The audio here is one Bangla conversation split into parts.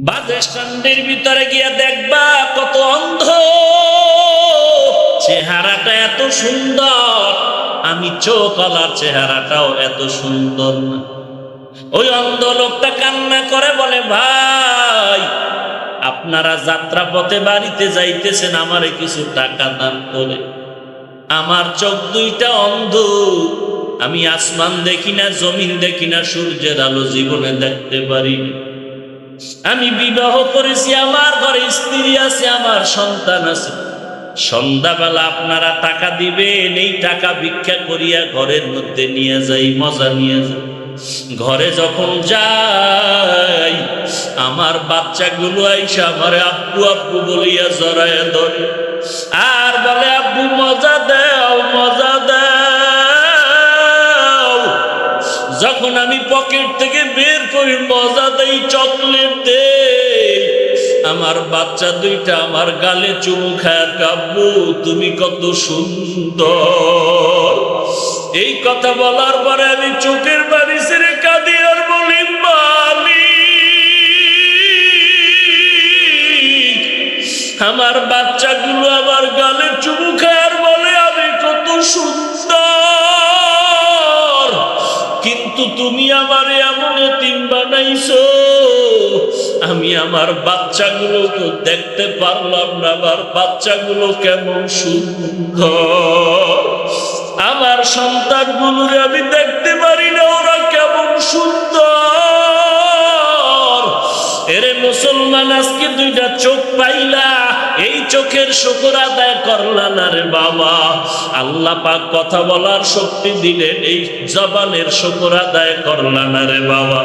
বাস স্ট্যান্ডের ভিতরে গিয়া দেখবা কত অন্ধ, চেহারাটা এত সুন্দর, আমি চোখওয়ালার চেহারাটাও এত সুন্দর না। ওই অন্ধ লোকটা কান্না করে বলে, ভাই আপনারা যাত্রা পথে বাড়িতে যাইতেছেন, আমারে কিছু টাকা দান করে। আমার চোখ দুইটা অন্ধ, আমি আসমান দেখি না, জমিন দেখি না, সূর্যের আলো জীবনে দেখতে পারি না। আমি বিবাহ করেছি, আমার ঘরে স্ত্রী আছে, আমার সন্তান আছে। সন্ধ্যাবেলা আপনারা টাকা দিবেন, এই টাকা ভিক্ষা করিয়া ঘরের মধ্যে নিয়ে যাই, মজা নিয়ে যাই। ঘরে যখন যাই, আমার বাচ্চাগুলো আইসা আমারে আব্বু আব্বু বলিয়া জড়াইয়া ধরে আর বলে, আব্বু মজা দাও, মজা দাও। যখন আমি পকেট থেকে বের করি মজা দেই, চকলেট দেই, আমার বাচ্চা দুইটা আমার গালে চুমু খায়, আব্বু তুমি কত সুন্দর। এই কথা বলার পরে আমি চোখের বাড়ি ছেড়ে কাঁদি আর বলি, মালিক আমার বাচ্চাগুলো আমার গালে চুমু খায় আর বলে আমি কত সুন্দর, কিন্তু তুমি আমার এমন এতিম বানাইছো, আমি আমার বাচ্চাগুলো তো দেখতে পারলাম না, আমার বাচ্চাগুলো কেমন সুন্দর, আমার সন্তানগুলোরে আমি দেখতে পারি না, ওরা কেমন সুন্দর। এরে মুসলমান, আজকে দুইটা চোখ পাইলা, এই চোখের শুকর আদায় করলা না রে বাবা। আল্লাহ পাক কথা বলার শক্তি দিলেন, এই জবানের শুকর আদায় করলা না রে বাবা।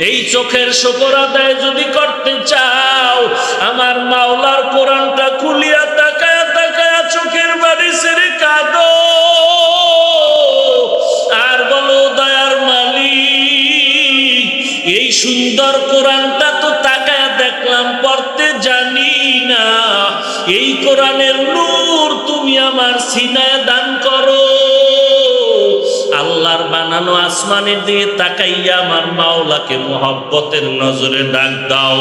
এই চোখের শুকর আদায় যদি করতে চাও, আমার মাওলার কোরআনটা খুলিয়া তাকায়া তাকায়া চোখের বাড়ি ছেড়ে কাঁদো আর বলো, দয়ার মালিক এই সুন্দর কোরআনটা তো তাকায়া দেখলাম, পড়তে জানি না, এই কোরআনের নূর তুমি আমার সিনায় দান করো। আল্লাহর বানানো আসমানের দিকে তাকাইয়া আমার মাওলাকে মোহাব্বতের নজরে ডাক দাও,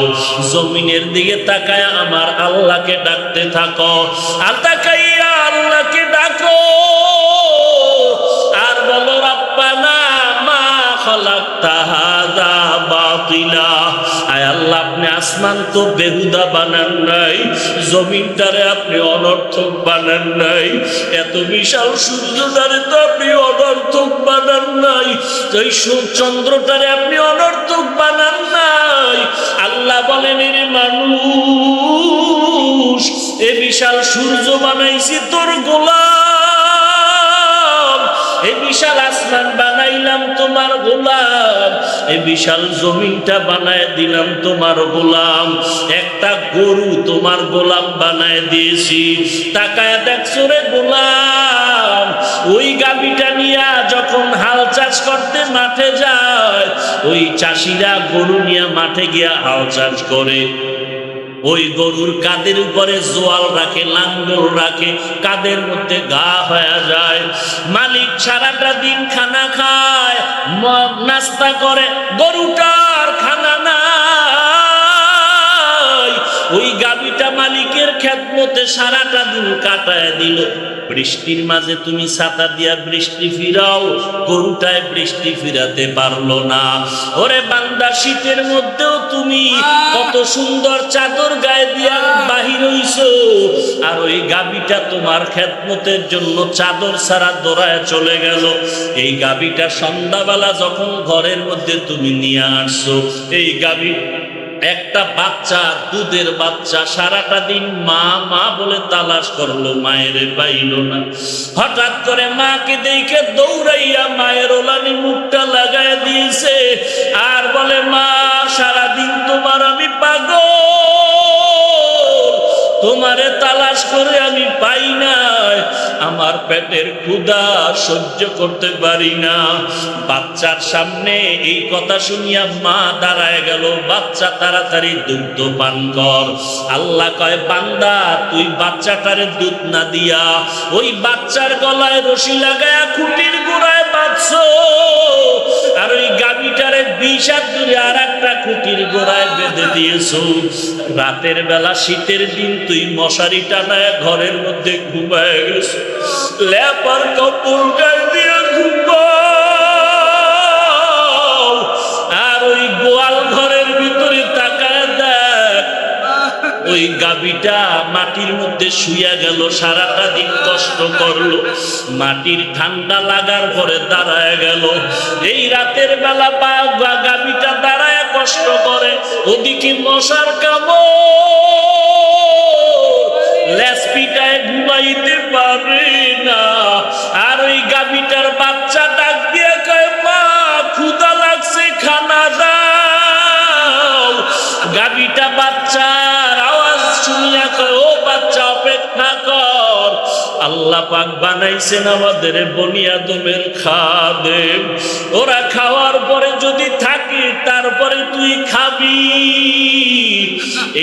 জমিনের দিকে তাকায়া আমার আল্লাহকে ডাকতে থাকো, আর তাকাইয়া আল্লাহকে ডাকো আর বলো, রব্বানা মা খালাকতা হাযা বাতিলা। আয় আল্লাহ, আপনি আসমান তো বেহুদা বানান নাই, জমিনটারে আপনি অনর্থক বানান নাই, এত বিশাল সূর্যটারে তো আপনি অনর্থক বানান নাই, এই চন্দ্রটারে আপনি অনর্থক বানান নাই। আল্লাহ বলেন, রে মানুষ, এ বিশাল সূর্য বানাইছি তোর গোলাম, এই বিশাল আসমান বানাইলাম তোমার গোলাম, এই বিশাল জমিনটা বানায় দিলাম তোমার গোলাম, একটা গরু তোমার গোলাম বানায় দিয়েছি। তাকায় দেখছো রে গোলাম, ওই গাভীটা নিয়া যখন হাল চাষ করতে মাঠে যায়, ওই চাষিরা গরু নিয়ে মাঠে গিয়া হাল চাষ করে, ওই গরুর কাদের উপরে জোয়াল রাখে, লাঙ্গল রাখে, কাদের মধ্যে গা হয়ে যায়। মালিক সারাটা দিন খানা খায়, নাস্তা করে, গরুটার খানা নাই। ওই গাভীটা মালিকের খেদমতে সারাটা দিন কাটায় দিল। বৃষ্টির মাঝে তুমি ছাতা দিয়া বৃষ্টি ফিরাও, গরুটায় বৃষ্টি ফিরাতে পারলো না। ওরে বান্দা, শীতের মধ্যেও তুমি কত সুন্দর চাদর গায়ে দিয়া বাহির হইছো, আর ওই গাভীটা তোমার খেদমতের জন্য চাদর ছাড়া দৌড়ায় চলে গেল। এই গাভীটা সন্ধ্যাবেলা যখন ঘরের মধ্যে তুমি নিয়ে আসছো, এই গাভী একটা বাচ্চা, দুধের বাচ্চা, সারাটা দিন মা মা বলে তালাশ করলো, মায়ের পাইল না। হঠাৎ করে মাকে দেখে দৌড়াইয়া মায়ের ওলানি মুখটা লাগায় দিয়েছে আর বলে, মা সারাদিন তোমার আমি পাগল, তোমারে তালাশ করে আমি পাই নাই, আমার পেটের ক্ষুধা সহ্য করতে পারি না। বাচ্চার সামনে এই কথা শুনিয়া মা দাঁড়ায় গেল, বাচ্চা তাড়াতাড়ি দুধ পান কর। আল্লাহ কয়, বান্দা তুই বাচ্চাটারে দুধ না দিয়া ওই বাচ্চার গলায় রশি লাগায়া খুঁটির গোড়ায় বাঁধছো, আর ওই গাভীটারে 20 হাত দূরে আর একটা খুঁটির গোড়ায় বেঁধে দিয়েছো। রাতের বেলা শীতের দিন তুই মশারি টানায় ঘরের মধ্যে ঘুমায় গেছো, লেপার কাপড় গায়ে দিয়ে ঘুমাও। আর ওই গোয়াল ঘরের ভিতরে তাকায় দেখ, ওই গাভীটা মাটির মধ্যে শুয়ে গেল, সারাটা দিন কষ্ট করলো, মাটির ঠান্ডা লাগার পরে দাঁড়ায় গেল। এই রাতের বেলা গাভীটা দাঁড়ায় কষ্ট করে, ওদিকে মশার কামড়, লেসপিটায় ঘুমাইতে পারে না। আর ওই গাভীটার বাচ্চা ডাক দিয়ে কয়, মা ক্ষুধা লাগছে, খানা দাও। গাভীটা বাচ্চার আওয়াজ শুনিয়া কয়, ও বাচ্চা অপেক্ষা কর। আল্লাহ পাক বানাইছেন আমাদের বনি আদমের খাদেম, ওরা খাওয়ার পরে যদি থাকে তারপরে তুই খাবি।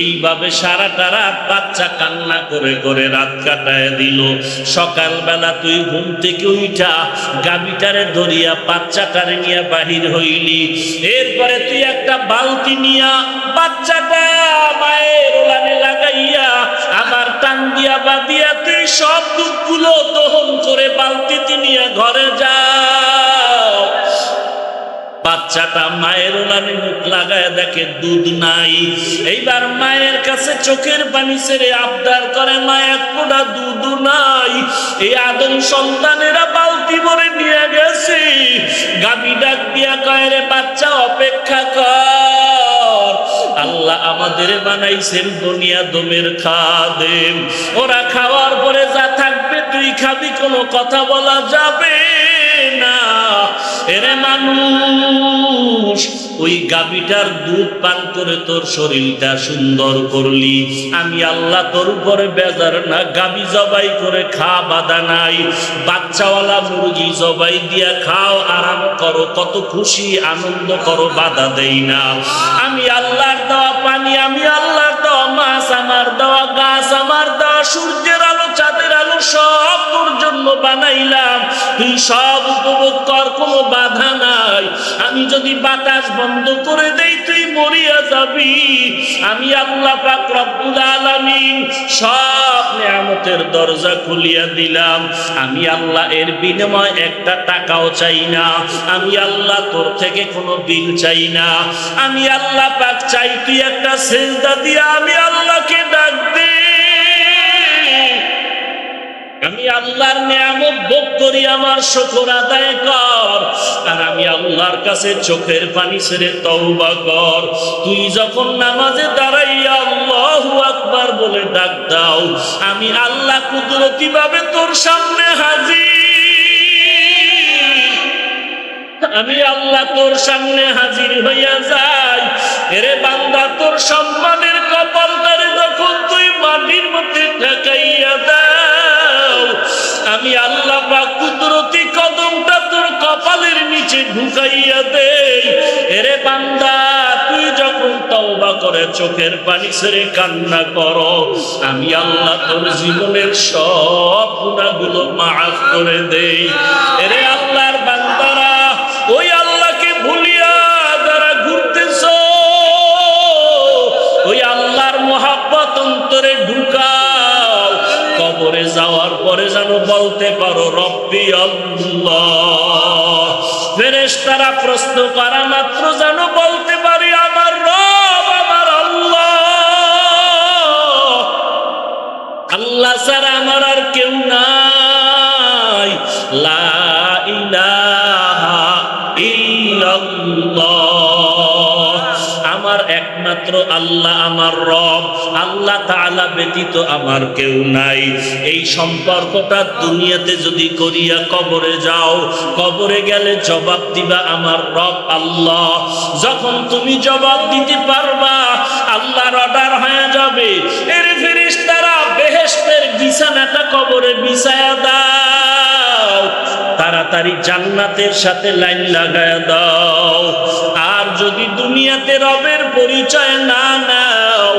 এইভাবে সারাটা রাত বাচ্চা কান্না করে করে রাত কাটায় দিল। সকালবেলা তুই ঘুম থেকে উঠা গাভীটারে ধরিয়া বাচ্চাটারে নিয়ে বাহির হইলি। এরপরে তুই একটা বালতি নিয়া বাচ্চাটা মায়ের ওলানে লাগাইয়া আবার টান দিয়া বাঁধিয়া তুই সব দুধগুলো দহন করে বালতিতে নিয়ে ঘরে যাও। বাচ্চাটা মায়ের ওলানে মুখ লাগায় দেখে দুধ নাই। এইবার মায়ের কাছে চোখের পানি ছেড়ে আবদার করে, মা এক ফোঁটা দুধ নাই। এই আদম সন্তানেরা বালতি ভরে নিয়ে গেছে। গাভী ডাক দিয়া কয়, রে বাচ্চা অপেক্ষা কর, আল্লাহ আমাদের বানাইছেন বনি আদমের খাদেম, ওরা খাওয়ার পরে যা থাকবে তুই খাবি, কোনো কথা বলা যাবে না। এরে মানুষ, ওই গাভীটার দুধ পান করে তোর শরীরটা সুন্দর করলি, আমি আল্লাহ তোর উপরে বেজার না। গাভী জবাই করে খা, বাধা নাই। বাচ্চাওয়ালা মুরগি জবাই দিয়া খাও, আরাম করো, কত খুশি আনন্দ করো, বাধা দেই না। আমি আল্লাহর দেওয়া পানি, আমি আল্লাহর দেওয়া মাছ, আমার দেওয়া গাছ, আমার দেওয়া সূর্যের আলো, চাঁদের আলো সব তোর জন্য বানাইলাম, তুই সব উপভোগ কর, কোনো বাধা নাই। আমি যদি বাতাস বন্ধ করে দেই তুই মরিয়া যাবি। আমি আল্লাহ পাক রব্বুল আলামিন সব নিয়ামতের দরজা খুলিয়া দিলাম। আমি আল্লাহ এর বিনিময়ে একটা টাকাও চাই না। আমি আল্লাহ তোর থেকে কোনো বিল চাই না। আমি আল্লাহ পাক চাই তুই একটা সিজদা দিয়া আমি আল্লাহকে ডাক দে। আমি আল্লাহর নিয়ামত ভোগ করি, আমার শুকর আদায় কর। আর আমি আল্লাহর কাছে চোখের পানি ছেড়ে তওবা কর। তুই যখন নামাজে দাঁড়াইয়া আল্লাহু আকবার বলে ডাক দাও, আমি আল্লাহ কুদরতি ভাবে তোর সামনে হাজির। আমি আল্লাহ তোর সামনে হাজির হইয়া যাই। এরে বান্দা, তোর সম্মানের কপালটারে যখন তুই মাটির মধ্যে ঠেকাইয়া দাও, আমি আল্লাহ পাক কুদরতি কদমটা তোর কপালের নিচে ঢুকাইয়া দেই। এরে বান্দা, তুই যখন তওবা করে চোখের পানি ছেড়ে কান্না করো, আমি আল্লাহ তোর জীবনের সব গুনাহগুলো মাফ করে দেই। এরে আল্লাহর বান্দারা, ওই আল্লাহকে ভুলিয়া যারা ঘুরতেছ, ওই আল্লাহর মোহাব্বত অন্তরে ঢুকাও। কবরে যাওয়ার পরে যেন বলতে পারো রব্বি আল্লাহ। ফেরেশতারা প্রশ্ন করা মাত্র যেন বলতে পারি আমার রব, আমার আল্লাহ। আল্লাহ ছাড়া আমার আর কেউ নাই। লা ইলাহা ইল্লাল্লাহ। আমার একমাত্র আল্লাহ আমার রব, আল্লাহ তাআলা ব্যতীত আমার কেউ নাই। এই সম্পর্কটা দুনিয়াতে যদি করিয়া কবরে যাও, কবরে গেলে জবাব দিবা আমার রব আল্লাহ। যখন তুমি জবাব দিতে পারবা, আল্লাহর অর্ডার হয়ে যাবে, এর ফেরেশতারা বেহেশতের বিছানাটা কবরে বিছায়া দাও, তাড়াতাড়ি জান্নাতের সাথে লাইন লাগায় দাও। আর যদি দুনিয়াতে রবের পরিচয় না নাও,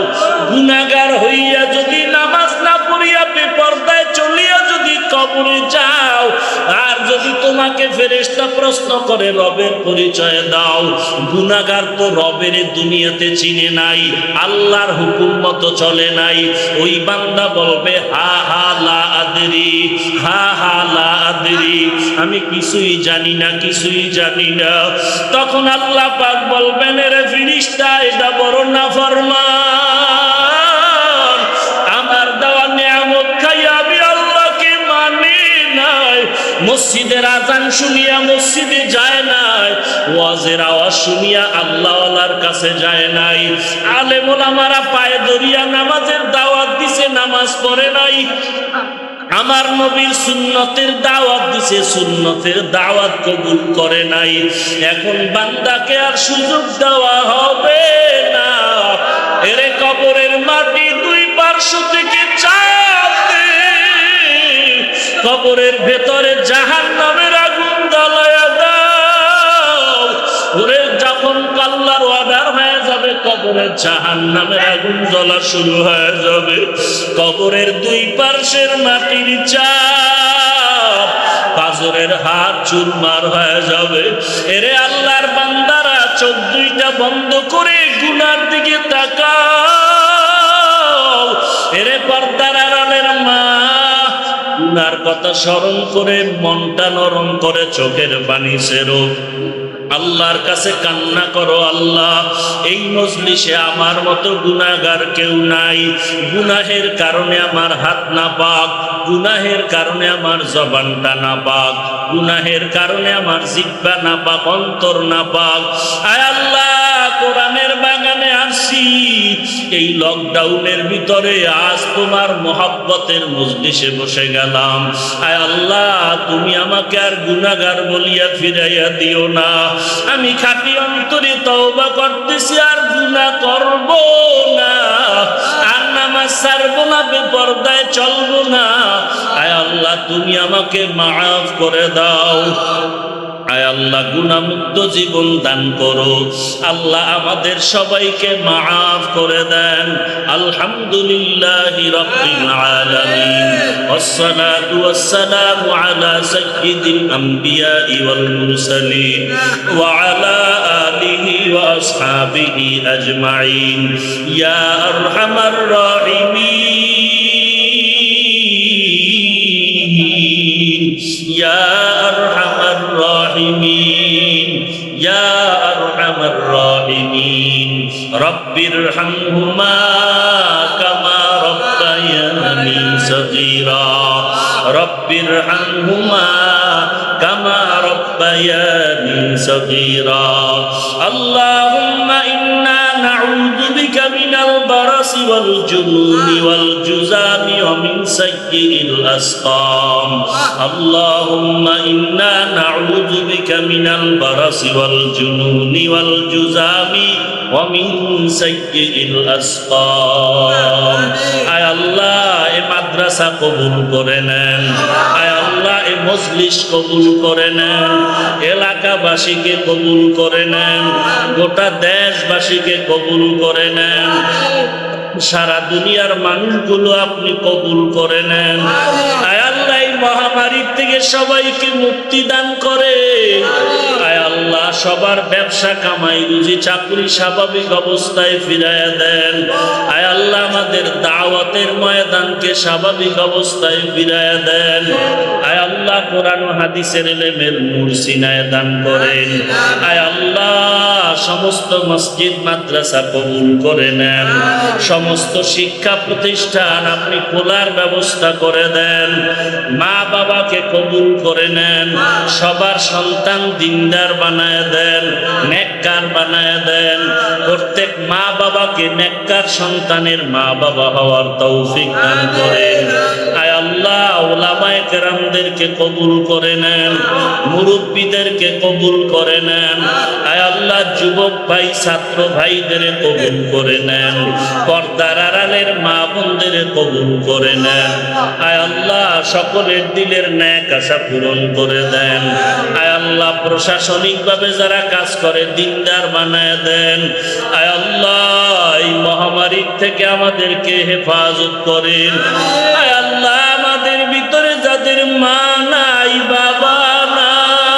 গুনাহগার হইয়া যদি নামাজ না পড়িয়া বেপরদায় চলিয়া যদি কবরে যাও, আর যদি তোমাকে বান্দাকে ফেরেশতা প্রশ্ন করে রবের পরিচয় দাও। গুনাহগার তো রবের দুনিয়াতে চিনে নাই, আল্লাহর হুকুম মতো চলে নাই। ওই বান্দা বলবে হা হা লা আদরি, হা হা লা আদরি, আমি কিছুই জানি না, কিছুই জানি না। তখন আল্লাহ পাক বলবেন রে ফেরেশতা, এটা বড় নাফরমান, আমার দেওয়া নিয়ামত খাইয়া আমি আল্লাহকে মানি নাই। মসজিদের আজান শুনিয়া মসজিদে যায় নাই, ওয়াজের আওয়াজ শুনিয়া আল্লাহওয়ালার কাছে যায় নাই, আলেম ওলামারা পায়ে ধরিয়া নামাজের দাওয়াত দিছে, নামাজ পড়ে নাই। আমার নবীর সুন্নতের দাওয়াত দিছে, সুন্নতের দাওয়াত কবুল করে নাই। এখন বান্দাকে আর সুযোগ দেওয়া হবে না। এরে কবরের মাটি দুই পার্শ্ব থেকে চাপ দে, কবরের ভেতরে জাহান্নামের আগুন জ্বালায়া দাও। ওরে যখন আল্লাহর ওয়াদা হয়ে যাবে, কবরের জাহান্নামের আগুন জ্বলা শুরু হয়ে যাবে। কবরের দুই পার্শ্বের মাটির চাপ, পাজরের হাত চুরমার হয়ে যাবে। এরে আল্লাহর বান্দারা, চোখ দুইটা বন্ধ করে গুনার দিকে তাকাও। এরে পর্দার আড়ালের মা, গুনার কথা স্মরণ করে মনটা নরম করে চোখের পানি ছেড়ো, আল্লাহর কাছে কান্না করো, আল্লাহ এই মজলিসে আমার মতো গুনাহগার কেউ নাই। গুনাহের কারণে আমার হাত নাপাক, গুনাহের কারণে আমার জবানটা নাপাক, গুনাহের কারণে আমার জিহ্বা নাপাক, অন্তর নাপাক। আয় আল্লাহ, কোরআনের বাগানে আসি, এই লকডাউনের ভিতরে আজ তোমার মহব্বতের মজলিসে বসে গেলাম। আয় আল্লাহ, তুমি আমাকে আর গুনাহগার বলিয়া ফিরাইয়া দিও না। আমি খাঁটি অন্তরে তওবা করতেছি, আর গুনাহ করব না, আর নামাজ ছাড়বো না, বেপরদায় চলবো না। আয় আল্লাহ, তুমি আমাকে মাফ করে দাও। আয় আল্লাহ, গুনাহমুক্ত জীবন দান করো। আল্লাহ আমাদের সবাইকে মাফ করে দেন। আলহামদুলিল্লাহি রাব্বিল আলামিন, ওয়াসসালাতু ওয়াসসালামু আলা সাইয়্যিদিল আমবিয়াই ওয়াল মুরসালিন ওয়া আলা আলিহি ওয়া আসহাবিহি আজমাইন। ইয়া আরহামার রাহিমিন, ইয়া আরহামার রাহিমিন, ইয়া আরহামার রাহিমিন। রব্বিরহামহুমা কামা রব্বায়ানি সগীরা, রব্বিরহামহুমা কামা রব্বায়ানি সগীরা। আল্লাহুম্মা ইন্না নাউযু বিকা মিনাল বারাসি ওয়াল জুনুনি ওয়াল জুযামি ওয়া মিন সাইয়্যিল আসকাম। আল্লাহুম্মা ইন্না নাউযু বিকা মিনাল বারাসি ওয়াল জুনুনি ওয়াল জুযামি ওয়া মিন সাইয়্যিল আসকাম। আয় আল্লাহ, এই মাদ্রাসা কবুল করে নেন। আয় আল্লাহ, এই মজলিস কবুল করে নেন। এলাকাবাসীকে কবুল করে নেন, গোটা দেশবাসীকে কবুল করে নেন। সারা দুনিয়ার মানুষগুলো আপনি কবুল করে নেন। আয় আল্লাহ, এই মহামারীর থেকে সবাইকে মুক্তি দান করে। আয় আল্লাহ, সবার ব্যবসা কামাই রুজি চাকরি স্বাভাবিক অবস্থায় ফিরাইয়া দেন। আয় আল্লাহ, আমাদের দাওয়াতের ময়দানকে স্বাভাবিক অবস্থায় ফিরাইয়া দেন। আয় আল্লাহ, কোরআন ও হাদিসের ইলমের নূর সিনায় দান করেন। আয় আল্লাহ, সমস্ত মসজিদ মাদ্রাসা কবুল করে নেন। সমস্ত শিক্ষা প্রতিষ্ঠান আপনি খোলার ব্যবস্থা করে দেন। মা বাবাকে কবুল করে নেন। সবার সন্তান দিনদার বানায় দেন, নেককার বানায় দেন। প্রত্যেক মা বাবাকে নেককার সন্তানের মা বাবা হওয়ার তৌফিক দান করেন। আয় আল্লাহ, উলামায়ে কেরামদেরকে কবুল করে নেন, মুরব্বীদেরকে কবুল করে নেন। আয় আল্লাহ, যুবক ভাই ছাত্র ভাইদের কবুল করে নেন। পর্দার আড়ালের মা বোনদের কবুল করে নেন। আয় আল্লাহ, সকলের দিলের ন্যাক আশা পূরণ করে দেন। আয় আল্লাহ, প্রশাসনিকভাবে যারা কাজ করে দিনদার বানায় দেন। আয় আল্লাহ, এই মহামারীর থেকে আমাদেরকে হেফাজত করেন। আয় আল্লাহ, আমাদের ভিতরে যাদের মা নাই, বাবা নাই,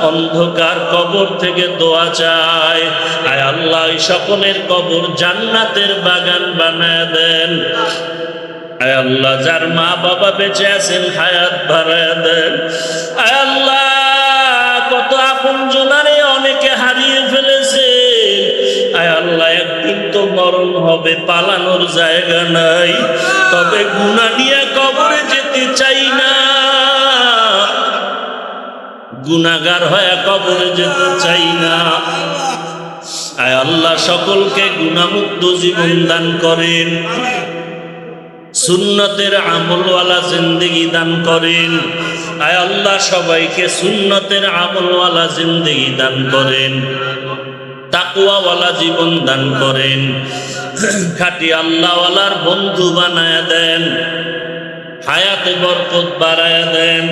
অন্ধকার কবর থেকে দোয়া চায়, আয় আল্লাহ এই সকলের কবর জান্নাতের বাগান বানায় দেন। আয় আল্লাহ যার মা বাবা বেঁচে আছেন হায়াত বাড়ায় দেন। আয় আল্লাহ কত আপন জনারে অনেকে হারিয়ে ফেলেছে, আয় আল্লাহ একদিন তো মরণ হবে, পালানোর জায়গা নাই, তবে গুনাহ নিয়ে কবরে যেতে চাই না, গুনাহগার হয়ে কবরে যেতে চাই না। আয় আল্লাহ সকলকে গুনাহমুক্ত জীবন দান করেন, সুন্নতের আমলওয়ালা জিন্দেগি দান করেন। আয় আল্লাহ সবাইকে সুন্নতের আমলওয়ালা জিন্দেগি দান করেন, তাকওয়াওয়ালা জীবন দান করেন, খাঁটি আল্লাহওয়ালার বন্ধু বানায় দেন, হায়াতে বরকত বাড়ায় দেন,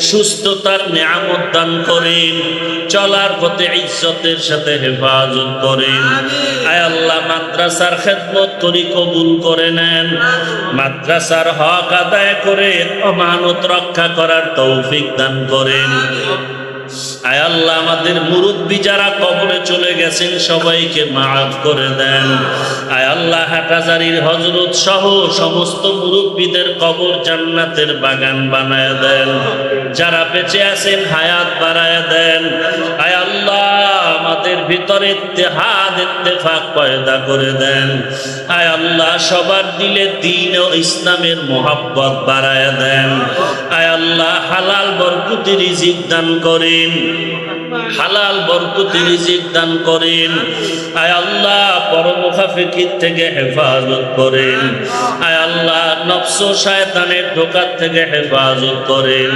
সুস্থতার নিয়ামত দান করেন, চলার পথে ইজ্জতের সাথে হেফাজত করেন। আয় আল্লাহ মাদ্রাসার খেদমত করি কবুল করে নেন, মাদ্রাসার হক আদায় করে আমানত রক্ষা করার তৌফিক দান করেন। আয় আল্লাহ আমাদের মুরব্বী যারা কবরে চলে গেছেন সবাইকে মাফ করে দেন। আয় আল্লাহ হাটহাজারীর হযরত সহ সমস্ত মুরব্বীদের কবর জান্নাতের বাগান বানায় দেন, যারা বেঁচে আছেন হায়াত বাড়ায় দেন। আয় আল্লাহ আমাদের ভিতরে ইত্তেহাদ ইত্তেফাক পয়দা করে দেন। আয় আল্লাহ সবার দিলে দ্বীন ও ইসলামের মোহাব্বত বাড়ায় দেন। আয় আল্লাহ হালাল বরকতি রিজিক দান করেন, হালাল বরকতি রিজিক দান করেন। আয় আল্লাহ পরমুখাফিকির থেকে হেফাজত করেন। আয় আল্লাহ নফস ও শয়তানের ধোঁকার থেকে হেফাজত করেন।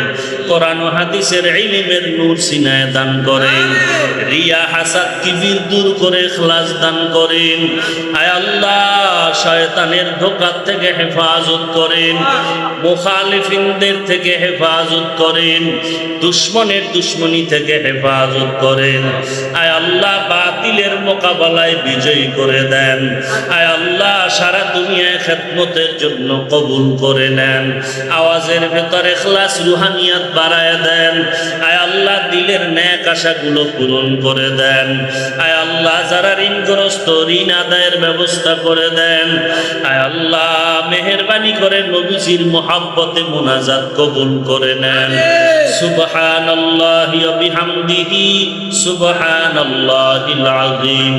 কোরআন ও হাদিসের ইলমের নূর সিনায় দান করেন। রিয়া হাসাদ কিবির দূর করে ইখলাস দান করেন। আয় আল্লাহ শয়তানের ধোঁকার থেকে হেফাজত করেন, মুখালিফিনদের থেকে হেফাজত করেন, দুশ্মনের দুশ্মনী থেকে হেফাজত করেন। আয় আল্লাহ বাতিলের মোকাবেলায় বিজয়ী করে দেন। আয় আল্লাহ সারা দুনিয়ায় খেদমতের জন্য কবুল করে নেন। আওয়াজের ভেতরে ইখলাস রুহানিয়াত বাড়ায় দেন। আয় আল্লাহ দিলের নেক আশাগুলো পূরণ করে দেন। আয় আল্লাহ যারা ঋণগ্রস্ত ঋণ আদায়ের ব্যবস্থা করে দেন। আয় আল্লাহ মেহেরবানি করে নবীজির মুহাব্বতে মুনাজাত কবুল করে নেন। সুবহানাল্লাহি ওয়া বিহামদিহি সুবহানাল্লাহিল আযীম।